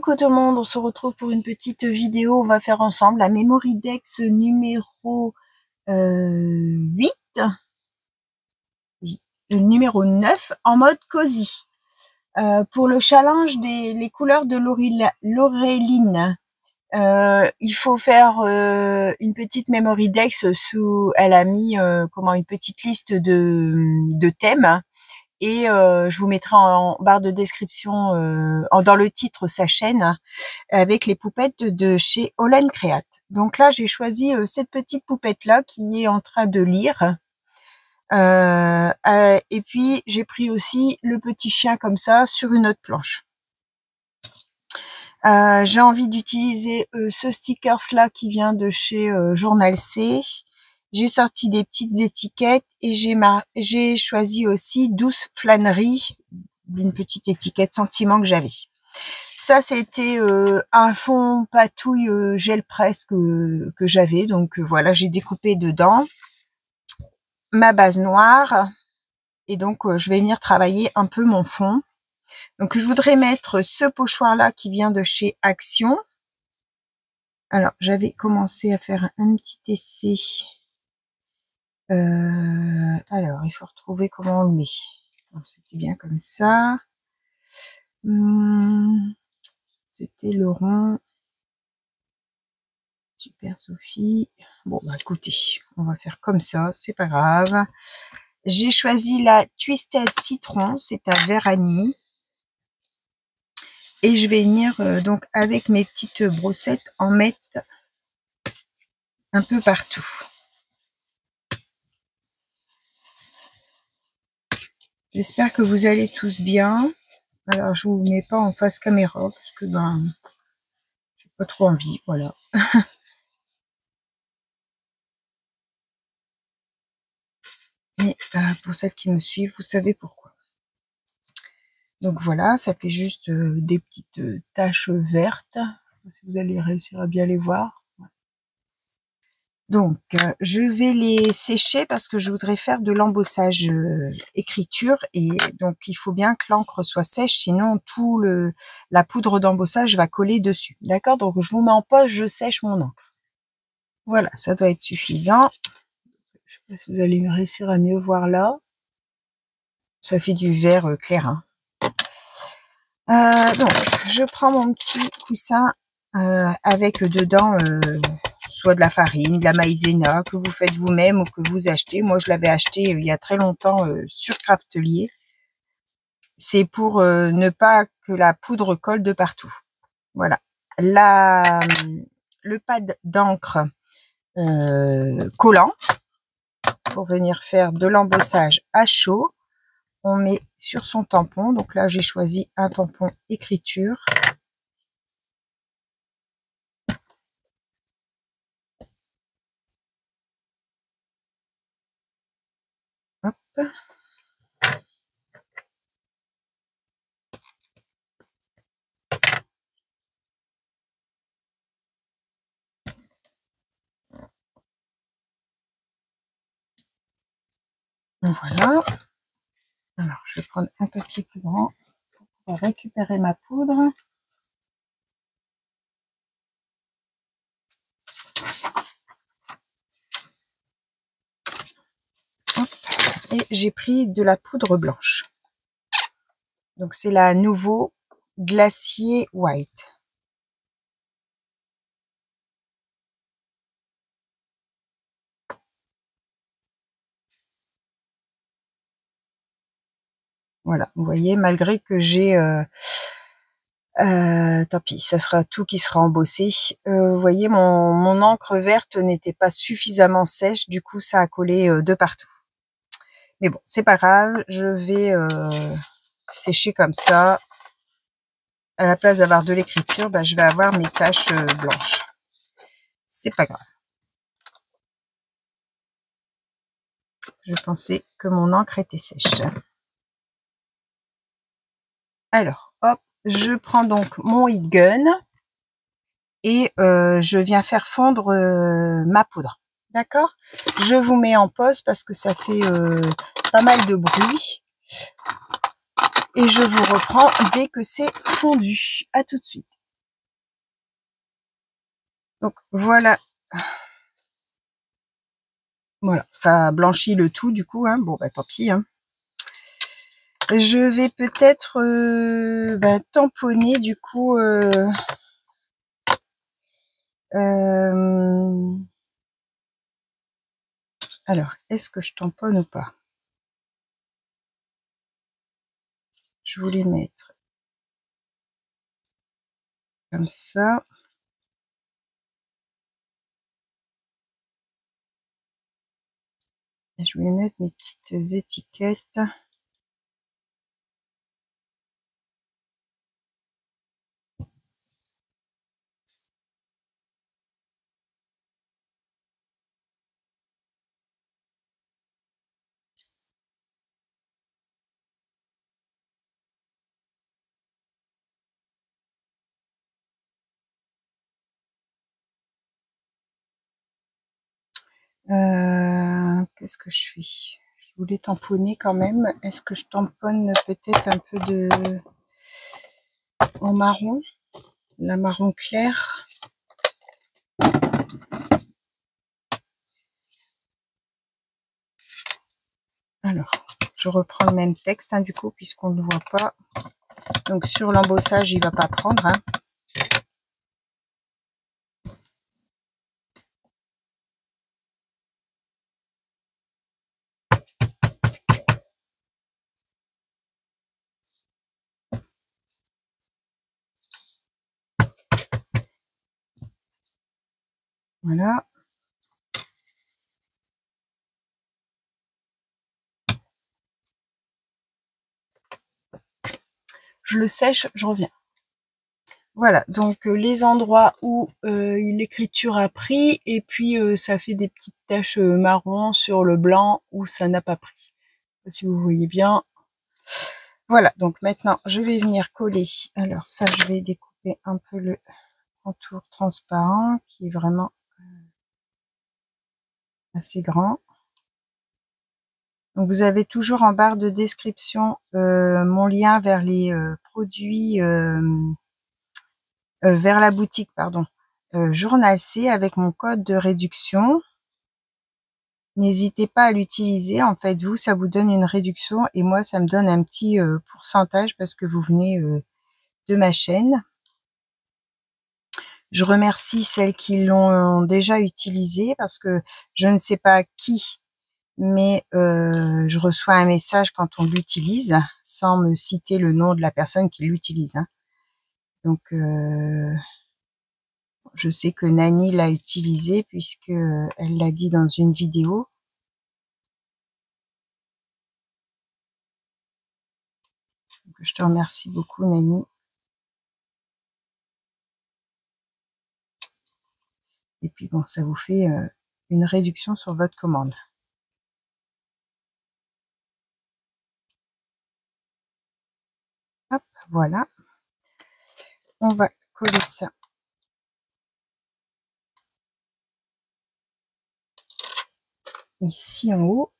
Coucou tout le monde, on se retrouve pour une petite vidéo. On va faire ensemble la Memorydex numéro 8, numéro 9 en mode cosy. Pour le challenge les couleurs de Laureline, il faut faire une petite Memorydex sous. Elle a mis une petite liste de thèmes. Et je vous mettrai en barre de description, dans le titre, sa chaîne, avec les poupettes de chez Olen Create. Donc là, j'ai choisi cette petite poupette-là qui est en train de lire. Et puis, j'ai pris aussi le petit chien comme ça sur une autre planche. J'ai envie d'utiliser ce stickers-là qui vient de chez Journal C. J'ai sorti des petites étiquettes et j'ai choisi aussi 12 flâneries d'une petite étiquette sentiment que j'avais. Ça, c'était un fond patouille gel presse que j'avais. Donc voilà, j'ai découpé dedans ma base noire. Et donc, je vais venir travailler un peu mon fond. Donc, je voudrais mettre ce pochoir-là qui vient de chez Action. Alors, j'avais commencé à faire un petit essai. Alors, il faut retrouver comment on le met. C'était bien comme ça. C'était le rond. Super Sophie. Bon, bah écoutez, on va faire comme ça, c'est pas grave. J'ai choisi la Twisted Citron, c'est un vert anis. Et je vais venir donc avec mes petites brossettes en mettre un peu partout. J'espère que vous allez tous bien. Alors, je vous mets pas en face caméra parce que j'ai pas trop envie, voilà. Mais pour celles qui me suivent, vous savez pourquoi. Donc voilà, ça fait juste des petites taches vertes. Je sais pas si vous allez réussir à bien les voir. Donc, je vais les sécher parce que je voudrais faire de l'embossage écriture. Et donc, il faut bien que l'encre soit sèche, sinon la poudre d'embossage va coller dessus. D'accord? Donc, je vous mets en pause, je sèche mon encre. Voilà, ça doit être suffisant. Je sais pas si vous allez réussir à mieux voir là. Ça fait du vert clair. Hein. Donc, je prends mon petit coussin avec dedans soit de la farine, de la maïzena que vous faites vous-même ou que vous achetez. Moi, je l'avais acheté il y a très longtemps sur Craftelier. C'est pour ne pas que la poudre colle de partout. Voilà. Le pad d'encre collant pour venir faire de l'embossage à chaud. On met sur son tampon. Donc là, j'ai choisi un tampon écriture. Hop. Voilà. Alors, je vais prendre un papier plus grand pour récupérer ma poudre. Et j'ai pris de la poudre blanche. Donc, c'est la Nouveau Glacier White. Voilà, vous voyez, malgré que j'ai... tant pis, ça sera tout qui sera embossé. Vous voyez, mon encre verte n'était pas suffisamment sèche, du coup, ça a collé de partout. Mais bon, c'est pas grave, je vais sécher comme ça. À la place d'avoir de l'écriture, je vais avoir mes taches blanches. C'est pas grave. Je pensais que mon encre était sèche. Alors, hop, je prends donc mon heat gun et je viens faire fondre ma poudre. D'accord? Je vous mets en pause parce que ça fait pas mal de bruit. Et je vous reprends dès que c'est fondu. À tout de suite. Donc voilà. Voilà, ça blanchit le tout du coup, hein. Bon bah tant pis, hein. Je vais peut-être tamponner du coup alors, est-ce que je tamponne ou pas? Je voulais mettre comme ça. Et je voulais mettre mes petites étiquettes. Qu'est-ce que je fais? Je voulais tamponner quand même. Est-ce que je tamponne peut-être un peu de en marron, la marron clair? Alors, je reprends le même texte, hein, du coup, puisqu'on ne le voit pas. Donc sur l'embossage, il va pas prendre, hein. Voilà. Je le sèche, je reviens. Voilà, donc les endroits où l'écriture a pris, et puis ça fait des petites taches marron sur le blanc où ça n'a pas pris. Si vous voyez bien. Voilà, donc maintenant je vais venir coller. Alors ça, je vais découper un peu le contour transparent qui est vraiment assez grand. Donc vous avez toujours en barre de description mon lien vers les produits, vers la boutique, pardon, Journal C avec mon code de réduction. N'hésitez pas à l'utiliser. En fait, vous, ça vous donne une réduction et moi, ça me donne un petit pourcentage parce que vous venez de ma chaîne. Je remercie celles qui l'ont déjà utilisé parce que je ne sais pas qui, mais je reçois un message quand on l'utilise sans me citer le nom de la personne qui l'utilise, hein. Donc, je sais que Nani l'a utilisé puisque elle l'a dit dans une vidéo. Donc, je te remercie beaucoup, Nani. Et puis bon, ça vous fait une réduction sur votre commande. Hop, voilà. On va coller ça ici en haut.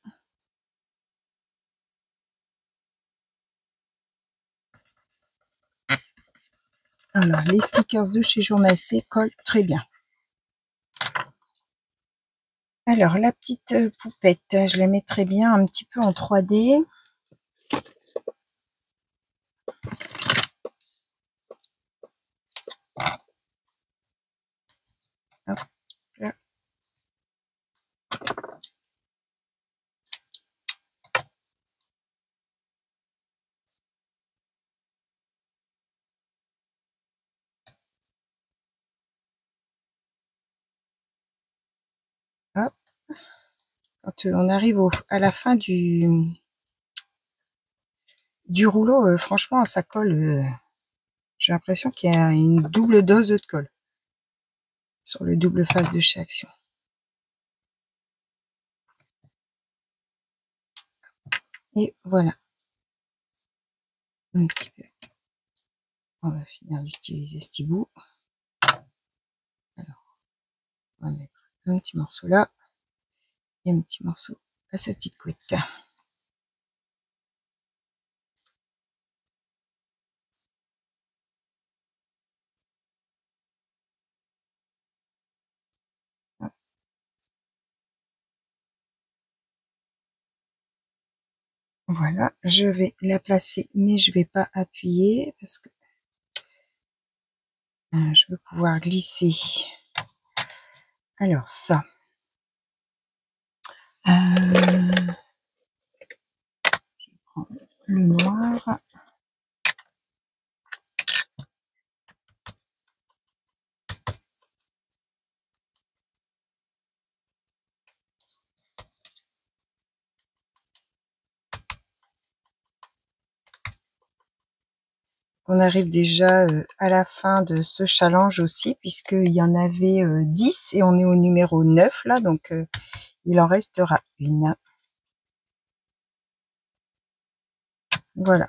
Alors, les stickers de chez Journal C collent très bien. Alors, la petite poupette, je la mettrai bien un petit peu en 3D. Hop, là. Hop. Quand on arrive à la fin du rouleau, franchement, ça colle. J'ai l'impression qu'il y a une double dose de colle sur le double face de chez Action. Et voilà. Un petit peu. On va finir d'utiliser ce petit bout. Alors, on va mettre un petit morceau là et un petit morceau à sa petite couette. Voilà, je vais la placer, mais je vais pas appuyer parce que je veux pouvoir glisser. Alors ça, je prends le noir. On arrive déjà à la fin de ce challenge aussi, puisqu'il y en avait 10 et on est au numéro 9 là, donc il en restera une. Voilà.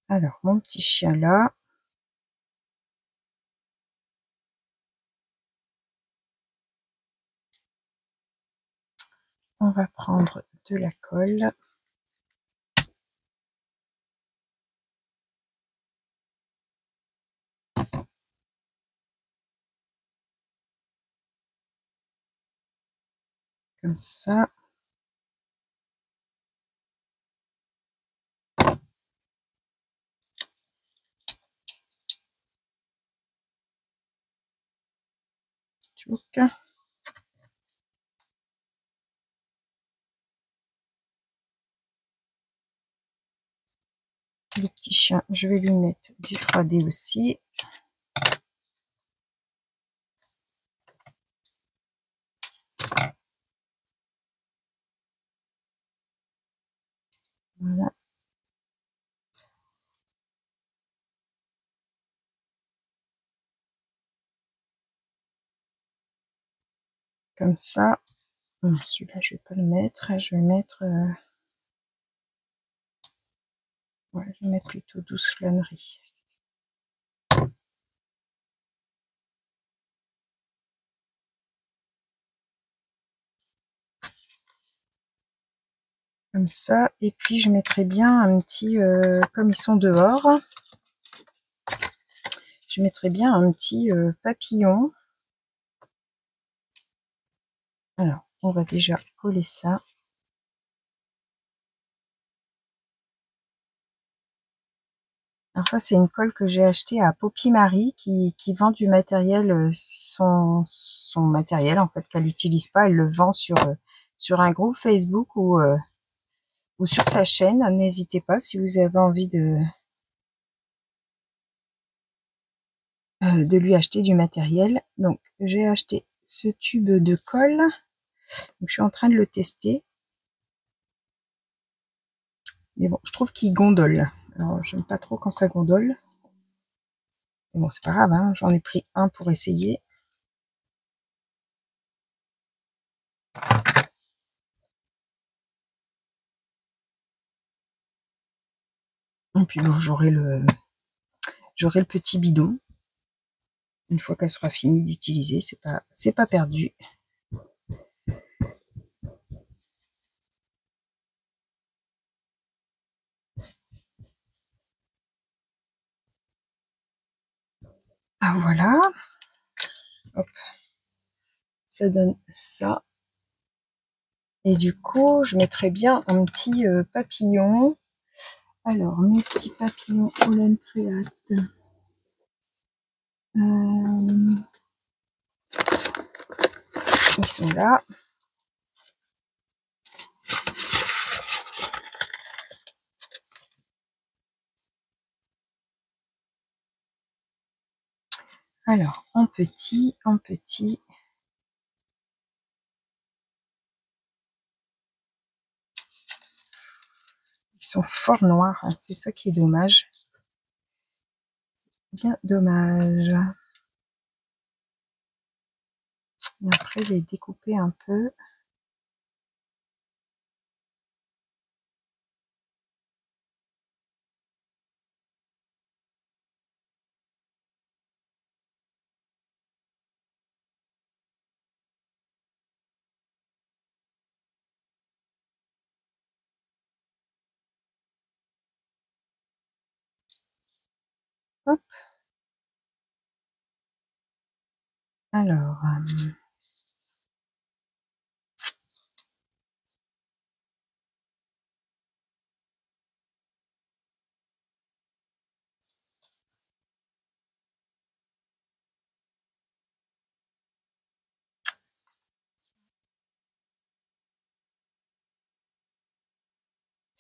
Alors, mon petit chien là. On va prendre de la colle. Comme ça. Tchouk. Le petit chien, je vais lui mettre du 3D aussi. Voilà. Comme ça. Celui-là, je vais pas le mettre. Je vais mettre... ouais, je vais mettre plutôt 12 flâneries. Comme ça. Et puis, je mettrai bien un petit... comme ils sont dehors, je mettrai bien un petit papillon. Alors, on va déjà coller ça. Alors ça, c'est une colle que j'ai achetée à Poppy Marie qui vend du matériel, son matériel en fait qu'elle n'utilise pas, elle le vend sur un groupe Facebook ou sur sa chaîne. N'hésitez pas si vous avez envie de lui acheter du matériel. Donc j'ai acheté ce tube de colle. Donc, je suis en train de le tester. Mais bon, je trouve qu'il gondole. Alors j'aime pas trop quand ça gondole. Mais bon, c'est pas grave, hein, j'en ai pris un pour essayer. Et puis bon, j'aurai le petit bidon. Une fois qu'elle sera finie d'utiliser, c'est pas perdu. Ah voilà. Hop. Ça donne ça. Et du coup, je mettrai bien un petit papillon. Alors, mes petits papillons Holland Create. Ils sont là. Alors, en petit. Ils sont fort noirs, hein, c'est ça qui est dommage. Bien dommage. Et après, je vais découper un peu. Hop. Alors,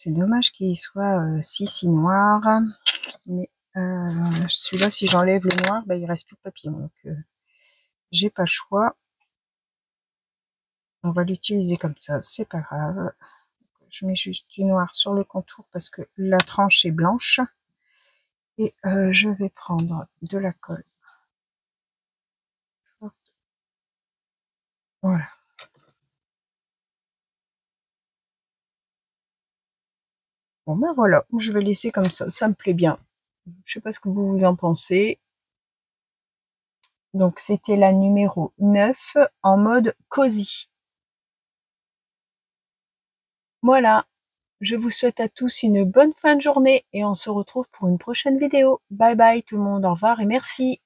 C'est dommage qu'il soit si noir. Mais celui-là, si j'enlève le noir, bah, il reste plus de papillon. Donc, j'ai pas le choix. On va l'utiliser comme ça, c'est pas grave. Je mets juste du noir sur le contour parce que la tranche est blanche. Et je vais prendre de la colle. Voilà. Bon ben voilà, je vais laisser comme ça me plaît bien. Je sais pas ce que vous en pensez. Donc c'était la numéro 9 en mode cosy. Voilà, je vous souhaite à tous une bonne fin de journée et on se retrouve pour une prochaine vidéo. Bye bye tout le monde, au revoir et merci.